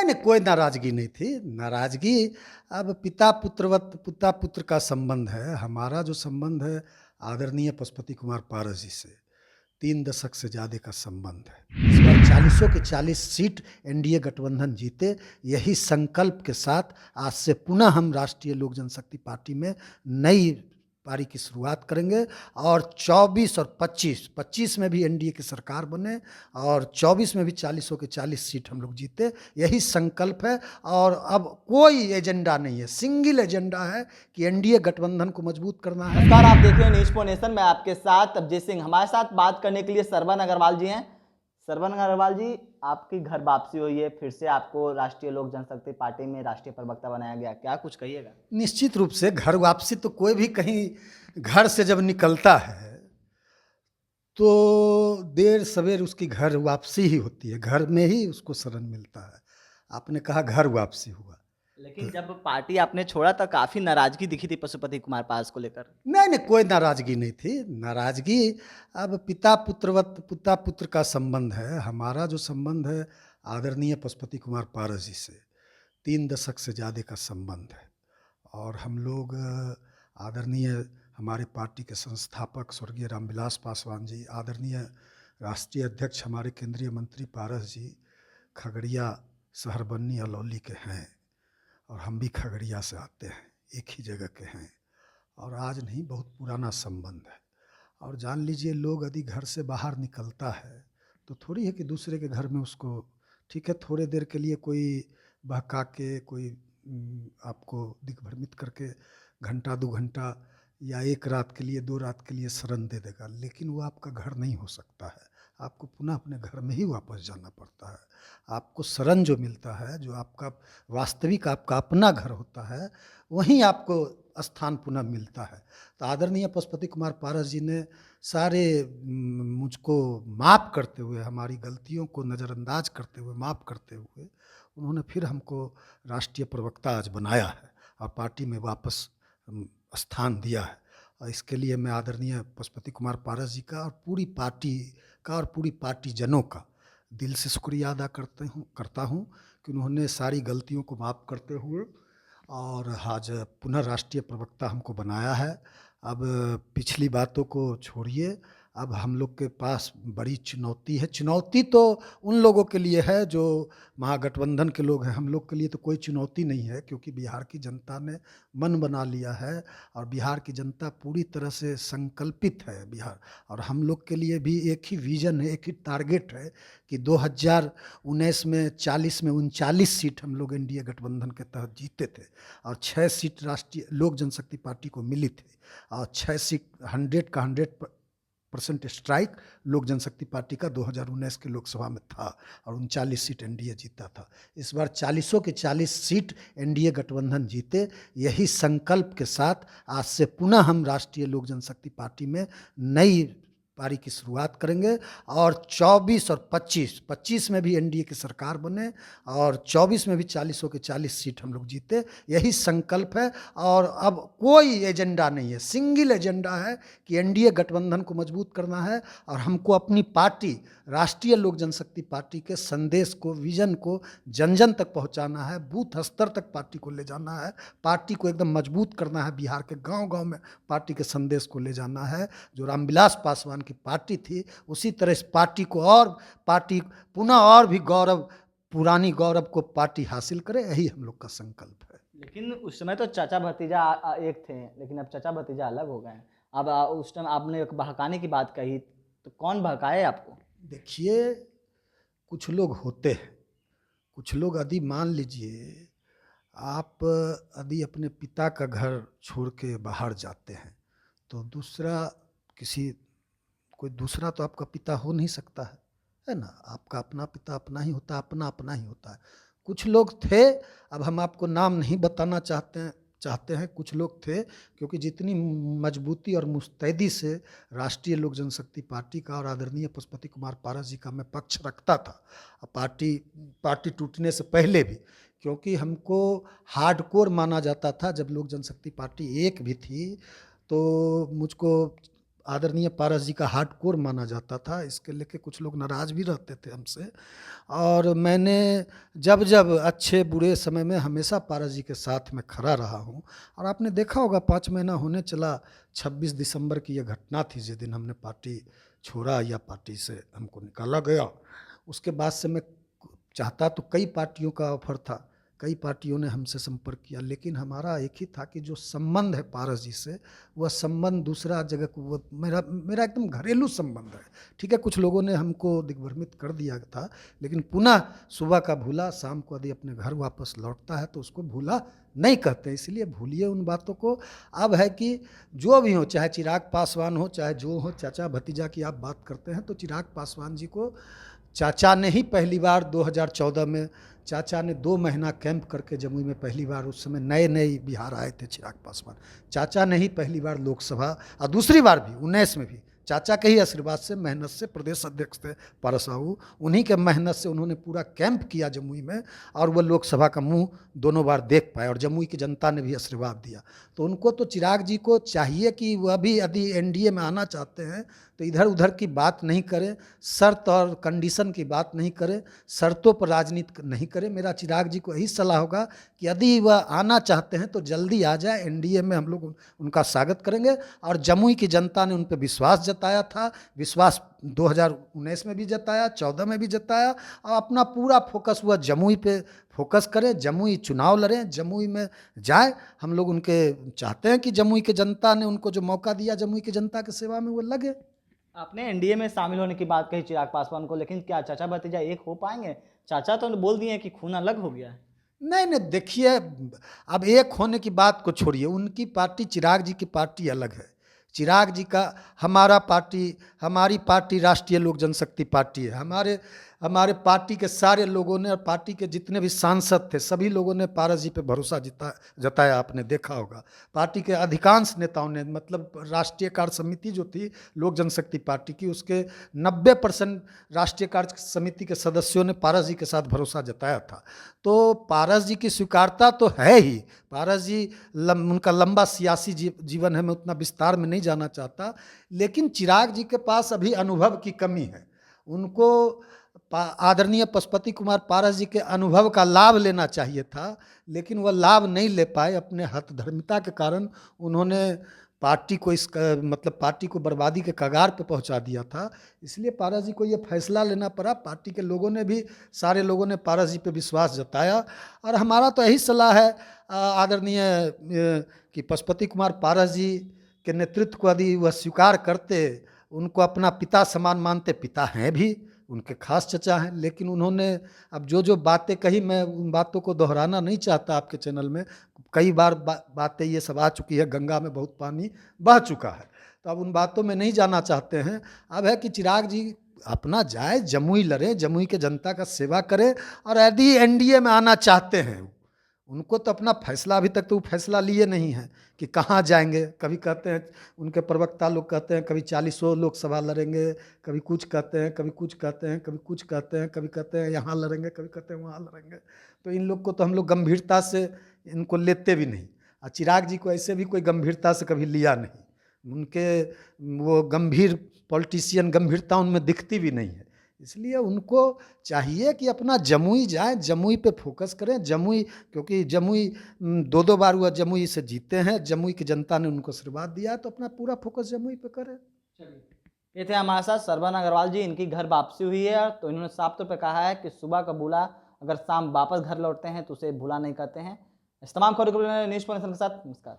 नहीं, कोई नाराज़गी नहीं थी। नाराज़गी अब पिता पुत्र का संबंध है। हमारा जो संबंध है आदरणीय पशुपति कुमार पारस जी से 3 दशक से ज़्यादा का संबंध है। इस बार 40 के 40 सीट एनडीए गठबंधन जीते, यही संकल्प के साथ आज से पुनः हम राष्ट्रीय लोक जनशक्ति पार्टी में नई पारी की शुरुआत करेंगे और 24 और 25 में भी एनडीए की सरकार बने और 24 में भी 40 के 40 सीट हम लोग जीते, यही संकल्प है। और अब कोई एजेंडा नहीं है, सिंगल एजेंडा है कि एनडीए गठबंधन को मजबूत करना है। नमस्कार, आप देख रहे हैं न्यूज पॉइंट नेशन। मैं आपके साथ अभिजीत सिंह। हमारे साथ बात करने के लिए सरवन अग्रवाल जी हैं। सरवन अग्रवाल जी, आपकी घर वापसी हुई है, फिर से आपको राष्ट्रीय लोक जनशक्ति पार्टी में राष्ट्रीय प्रवक्ता बनाया गया, क्या कुछ कहिएगा? निश्चित रूप से घर वापसी तो कोई भी कहीं घर से जब निकलता है तो देर सवेर उसकी घर वापसी ही होती है, घर में ही उसको शरण मिलता है। आपने कहा घर वापसी हुआ, लेकिन जब पार्टी आपने छोड़ा तो काफी नाराजगी दिखी थी पशुपति कुमार पास को लेकर। नहीं, कोई नाराज़गी नहीं थी। नाराज़गी अब पिता पुत्र का संबंध है। हमारा जो संबंध है आदरणीय पशुपति कुमार पारस जी से 3 दशक से ज़्यादा का संबंध है। और हम लोग आदरणीय हमारे पार्टी के संस्थापक स्वर्गीय रामविलास पासवान जी, आदरणीय राष्ट्रीय अध्यक्ष हमारे केंद्रीय मंत्री पारस जी खगड़िया शहर बन्नी अलौली के हैं और हम भी खगड़िया से आते हैं, एक ही जगह के हैं और आज नहीं बहुत पुराना संबंध है। और जान लीजिए, लोग यदि घर से बाहर निकलता है तो थोड़ी है कि दूसरे के घर में उसको, ठीक है, थोड़े देर के लिए कोई बहका के, कोई आपको दिग्भ्रमित करके घंटा 2 घंटा या 1 रात के लिए 2 रात के लिए शरण दे देगा, लेकिन वो आपका घर नहीं हो सकता है। आपको पुनः अपने घर में ही वापस जाना पड़ता है। आपको शरण जो मिलता है, जो आपका वास्तविक आपका अपना घर होता है, वहीं आपको स्थान पुनः मिलता है। तो आदरणीय पशुपति कुमार पारस जी ने सारे मुझको माफ़ करते हुए, हमारी गलतियों को नज़रअंदाज करते हुए, माफ़ करते हुए उन्होंने फिर हमको राष्ट्रीय प्रवक्ता आज बनाया है और पार्टी में वापस स्थान दिया है। और इसके लिए मैं आदरणीय पशुपति कुमार पारस जी का और पूरी पार्टी का और पूरी पार्टी जनों का दिल से शुक्रिया अदा करता हूँ कि उन्होंने सारी गलतियों को माफ़ करते हुए और आज पुनः राष्ट्रीय प्रवक्ता हमको बनाया है। अब पिछली बातों को छोड़िए, अब हम लोग के पास बड़ी चुनौती है। चुनौती तो उन लोगों के लिए है जो महागठबंधन के लोग हैं, हम लोग के लिए तो कोई चुनौती नहीं है, क्योंकि बिहार की जनता ने मन बना लिया है और बिहार की जनता पूरी तरह से संकल्पित है बिहार। और हम लोग के लिए भी एक ही विज़न है, एक ही टारगेट है कि 2019 में 40 में 39 सीट हम लोग एनडीए गठबंधन के तहत जीते थे और 6 सीट राष्ट्रीय लोक जनशक्ति पार्टी को मिली थी और 6 सीट 100 का 100% स्ट्राइक लोक जनशक्ति पार्टी का 2019 के लोकसभा में था और 39 सीट एनडीए जीता था। इस बार 40 के 40 सीट एनडीए गठबंधन जीते, यही संकल्प के साथ आज से पुनः हम राष्ट्रीय लोक जनशक्ति पार्टी में नई पारी की शुरुआत करेंगे और 24 और 25 में भी एनडीए की सरकार बने और 24 में भी 40 के 40 सीट हम लोग जीते, यही संकल्प है। और अब कोई एजेंडा नहीं है, सिंगल एजेंडा है कि एनडीए गठबंधन को मजबूत करना है और हमको अपनी पार्टी राष्ट्रीय लोक जनशक्ति पार्टी के संदेश को, विजन को जन जन तक पहुंचाना है, बूथ स्तर तक पार्टी को ले जाना है, पार्टी को एकदम मजबूत करना है, बिहार के गांव-गांव में पार्टी के संदेश को ले जाना है। जो रामविलास पासवान की पार्टी थी, उसी तरह इस पार्टी को और पार्टी पुनः और भी गौरव, पुरानी गौरव को पार्टी हासिल करे, यही हम लोग का संकल्प है। लेकिन उस समय तो चाचा भतीजा एक थे, लेकिन अब चाचा भतीजा अलग हो गए। अब उस टाइम आपने बहकाने की बात कही, तो कौन बहकाए आपको? देखिए, कुछ लोग होते हैं, कुछ लोग यदि मान लीजिए आप यदि अपने पिता का घर छोड़ के बाहर जाते हैं तो दूसरा कोई दूसरा तो आपका पिता हो नहीं सकता है ना। आपका अपना पिता अपना ही होता है, अपना अपना ही होता है। कुछ लोग थे, अब हम आपको नाम नहीं बताना चाहते हैं, कुछ लोग थे, क्योंकि जितनी मजबूती और मुस्तैदी से राष्ट्रीय लोक जनशक्ति पार्टी का और आदरणीय पशुपति कुमार पारस जी का मैं पक्ष रखता था पार्टी टूटने से पहले भी, क्योंकि हमको हार्डकोर माना जाता था। जब लोक जनशक्ति पार्टी एक भी थी तो मुझको आदरणीय पारस जी का हार्डकोर माना जाता था। इसके लेके कुछ लोग नाराज़ भी रहते थे हमसे, और मैंने जब जब अच्छे बुरे समय में हमेशा पारस जी के साथ में खड़ा रहा हूँ। और आपने देखा होगा 5 महीना होने चला, 26 दिसंबर की यह घटना थी जिस दिन हमने पार्टी छोड़ा या पार्टी से हमको निकाला गया। उसके बाद से मैं चाहता तो कई पार्टियों का ऑफर था, कई पार्टियों ने हमसे संपर्क किया, लेकिन हमारा एक ही था कि जो संबंध है पारस जी से, वह संबंध दूसरा जगह को, वो मेरा एकदम घरेलू संबंध है। ठीक है, कुछ लोगों ने हमको दिग्भ्रमित कर दिया था, लेकिन पुनः सुबह का भूला शाम को यदि अपने घर वापस लौटता है तो उसको भूला नहीं कहते, इसलिए भूलिए उन बातों को। अब है कि जो भी हो, चाहे चिराग पासवान हो, चाहे जो हो, चाचा भतीजा की आप बात करते हैं, तो चिराग पासवान जी को चाचा ने ही पहली बार 2014 में, चाचा ने 2 महीना कैंप करके जमुई में पहली बार, उस समय नए नए बिहार आए थे चिराग पासवान, चाचा ने ही पहली बार लोकसभा, और दूसरी बार भी 19 में भी चाचा के ही आशीर्वाद से, मेहनत से, प्रदेश अध्यक्ष थे पारस साहू, उन्हीं के मेहनत से उन्होंने पूरा कैंप किया जमुई में, और वह लोकसभा का मुंह दोनों बार देख पाए, और जमुई की जनता ने भी आशीर्वाद दिया। तो उनको तो चिराग जी को चाहिए कि वह भी यदि एनडीए में आना चाहते हैं तो इधर उधर की बात नहीं करें, शर्त और कंडीशन की बात नहीं करें, शर्तों पर राजनीति नहीं करें। मेरा चिराग जी को यही सलाह होगा कि यदि वह आना चाहते हैं तो जल्दी आ जाए, एनडीए में हम लोग उनका स्वागत करेंगे। और जमुई की जनता ने उन पर विश्वास जताया था, विश्वास 2019 में भी जताया, 14 में भी जताया, और अपना पूरा फोकस हुआ जमुई पे फोकस करें, जमुई चुनाव लड़ें, जमुई में जाए। हम लोग उनके चाहते हैं कि जमुई के जनता ने उनको जो मौका दिया, जमुई की जनता की सेवा में वो लगे। आपने एनडीए में शामिल होने की बात कही चिराग पासवान को, लेकिन क्या चाचा भतीजा एक हो पाएंगे? चाचा तो बोल दिए कि खून अलग हो गया है। नहीं नहीं, देखिए, अब एक होने की बात को छोड़िए, उनकी पार्टी, चिराग जी की पार्टी अलग है। चिराग जी का, हमारी पार्टी राष्ट्रीय लोक जनशक्ति पार्टी है। हमारे पार्टी के सारे लोगों ने, और पार्टी के जितने भी सांसद थे, सभी लोगों ने पारस जी पे भरोसा जताया, आपने देखा होगा। पार्टी के अधिकांश नेताओं ने, मतलब राष्ट्रीय कार्य समिति जो थी लोक जनशक्ति पार्टी की, उसके 90% राष्ट्रीय कार्य समिति के सदस्यों ने पारस जी के साथ भरोसा जताया था। तो पारस जी की स्वीकारता तो है ही। पारस जी उनका लंबा सियासी जीवन है, मैं उतना विस्तार में नहीं जाना चाहता, लेकिन चिराग जी के पास अभी अनुभव की कमी है। उनको आदरणीय पशुपति कुमार पारस जी के अनुभव का लाभ लेना चाहिए था, लेकिन वह लाभ नहीं ले पाए। अपने हठधर्मिता के कारण उन्होंने पार्टी को मतलब पार्टी को बर्बादी के कगार पे पहुंचा दिया था। इसलिए पारस जी को ये फैसला लेना पड़ा। पार्टी के लोगों ने भी, सारे लोगों ने पारस जी पे विश्वास जताया, और हमारा तो यही सलाह है आदरणीय कि पशुपति कुमार पारस जी के नेतृत्व को यदि वह स्वीकार करते, उनको अपना पिता समान मानते, पिता हैं भी, उनके खास चचा हैं, लेकिन उन्होंने अब जो बातें कही, मैं उन बातों को दोहराना नहीं चाहता। आपके चैनल में कई बार बातें ये सब आ चुकी है, गंगा में बहुत पानी बह चुका है, तो अब उन बातों में नहीं जाना चाहते हैं। अब है कि चिराग जी अपना जाए, जमुई लड़े, जमुई के जनता का सेवा करें, और यदि एनडीए में आना चाहते हैं, उनको तो अपना फैसला, अभी तक तो वो फैसला लिए नहीं है कि कहाँ जाएंगे। कभी कहते हैं, उनके प्रवक्ता लोग कहते हैं कभी 40 लोकसभा लड़ेंगे, कभी कुछ कहते हैं, कभी कुछ कहते हैं, कभी कुछ कहते हैं, कभी कहते हैं यहाँ लड़ेंगे, कभी कहते हैं वहाँ लड़ेंगे। तो इन लोग को तो हम लोग गंभीरता से इनको लेते भी नहीं, और चिराग जी को ऐसे भी कोई गंभीरता से कभी लिया नहीं। उनके वो गंभीर पॉलिटिशियन गंभीरता उनमें दिखती भी नहीं है। इसलिए उनको चाहिए कि अपना जमुई जाए, जमुई पे फोकस करें। जमुई, क्योंकि जमुई 2 बार हुआ जमुई से जीते हैं, जमुई की जनता ने उनको आशीर्वाद दिया, तो अपना पूरा फोकस जमुई पे करें। ये थे हमारे साथ सरवन अग्रवाल जी। इनकी घर वापसी हुई है, तो इन्होंने साफ तौर पर कहा है कि सुबह का भूला अगर शाम वापस घर लौटते हैं तो उसे भूला नहीं करते हैं। इस तमाम खबरों के लिए न्यूज़ पॉइंट के साथ नमस्कार।